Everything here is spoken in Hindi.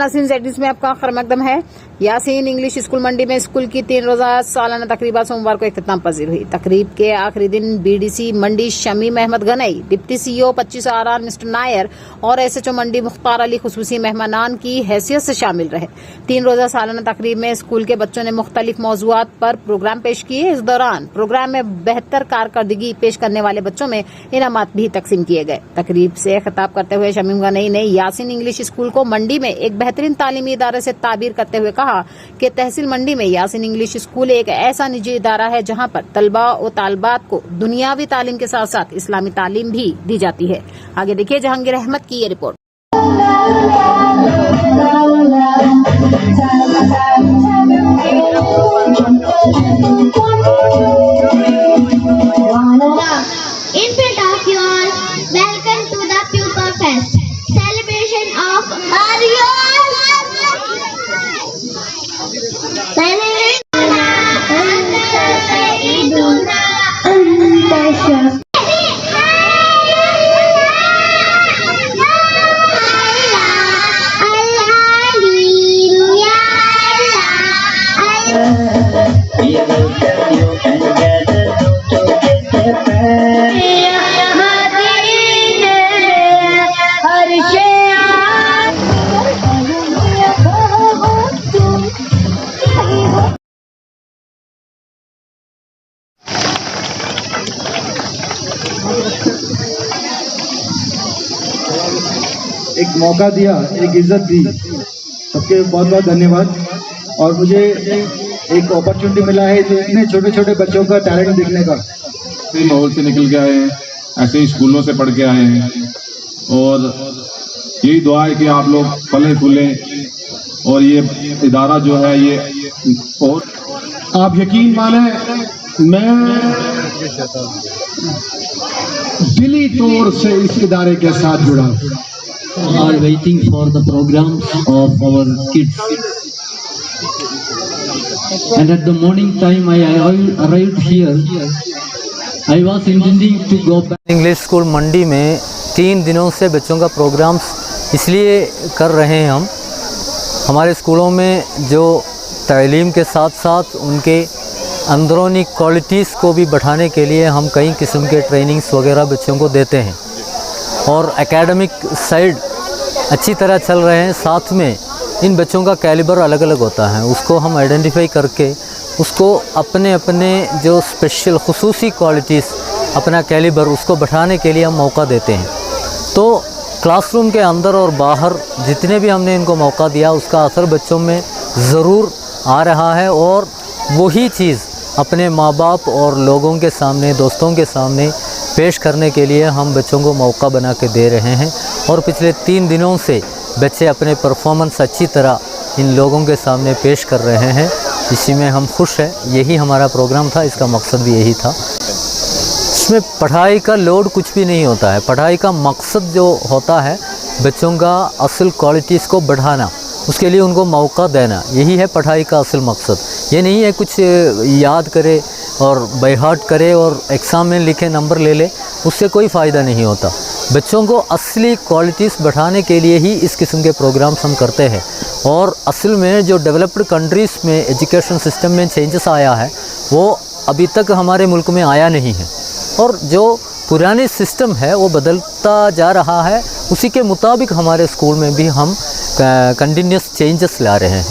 यासीन जेडिस में आपका खैर मकदम है। यासीन इंग्लिश स्कूल मंडी में स्कूल की 3 रोजा सालाना तकरीबा सोमवार को इख्तिताम पजीर हुई। तकरीब के आखिरी दिन BDC Mandi Shamim Ahmad Ganai, deputy CEO 25 आर मिस्टर नायर और एसएचओ मंडी मुख्तार अली खुसूसी मेहमानान की हैसियत से शामिल रहे। 3 रोजा सालाना तकरीब में स्कूल के बच्चों ने मुख्तलिफ मौजूआत पर प्रोग्राम पेश किए। इस दौरान प्रोग्राम में बेहतर कारकर्दगी पेश करने वाले बच्चों में इनामात भी तकसीम किए गए। तकरीब से खिताब करते हुए शमीम गनई ने यासीन इंग्लिश स्कूल को मंडी में एक बेहतरीन तालीमी इदारे से ताबीर करते हुए कहा कि तहसील मंडी में यासीन इंग्लिश स्कूल एक ऐसा निजी इदारा है जहां पर तलबा और तालिबात को दुनियावी तालीम के साथ साथ इस्लामी तालीम भी दी जाती है। आगे देखिए जहांगीर अहमद की ये report. In front of you all, welcome to the Pupil Fest, celebration of एक मौका दिया, एक इज्जत दी, सबके बहुत बहुत धन्यवाद। और मुझे एक अपॉर्चुनिटी मिला है तो इतने छोटे छोटे बच्चों का टैलेंट देखने का। ऐसे माहौल से निकल के आए हैं, ऐसे ही स्कूलों से पढ़ के आए हैं और यही दुआ है कि आप लोग फले फूलें और ये इदारा जो है ये। और आप यकीन माने मैं दिली तौर से इस इदारे के साथ जुड़ा। Are waiting for the programs of our kids, and at the morning time I arrived here. I was intending to go back. English school Mandi में 3 दिनों से बच्चों का प्रोग्राम्स इसलिए कर रहे हैं हम। हमारे स्कूलों में जो तालीम के साथ साथ उनके अंदरूनी क्वालिटीज़ को भी बढ़ाने के लिए हम कई किस्म के ट्रेनिंग्स वगैरह बच्चों को देते हैं और एकेडमिक साइड अच्छी तरह चल रहे हैं। साथ में इन बच्चों का कैलिबर अलग अलग होता है, उसको हम आइडेंटिफाई करके उसको अपने अपने जो स्पेशल खुसूसी क्वालिटीज़ अपना कैलिबर उसको बढ़ाने के लिए हम मौका देते हैं। तो क्लासरूम के अंदर और बाहर जितने भी हमने इनको मौका दिया उसका असर बच्चों में ज़रूर आ रहा है और वही चीज़ अपने माँ बाप और लोगों के सामने, दोस्तों के सामने पेश करने के लिए हम बच्चों को मौका बना के दे रहे हैं। और पिछले 3 दिनों से बच्चे अपने परफॉर्मेंस अच्छी तरह इन लोगों के सामने पेश कर रहे हैं, इसी में हम खुश हैं। यही हमारा प्रोग्राम था, इसका मकसद भी यही था। इसमें पढ़ाई का लोड कुछ भी नहीं होता है। पढ़ाई का मकसद जो होता है बच्चों का असल क्वालिटीज़ को बढ़ाना, उसके लिए उनको मौका देना, यही है पढ़ाई का असल मकसद। ये नहीं है कुछ याद करे और बाय हार्ट करे और एग्ज़ाम में लिखे नंबर ले ले, उससे कोई फ़ायदा नहीं होता। बच्चों को असली क्वालिटीज़ बढ़ाने के लिए ही इस किस्म के प्रोग्राम्स हम करते हैं। और असल में जो डेवलप्ड कंट्रीज़ में एजुकेशन सिस्टम में चेंजेस आया है वो अभी तक हमारे मुल्क में आया नहीं है और जो पुराने सिस्टम है वो बदलता जा रहा है। उसी के मुताबिक हमारे स्कूल में भी हम कंटिन्यूस चेंजेस ला रहे हैं।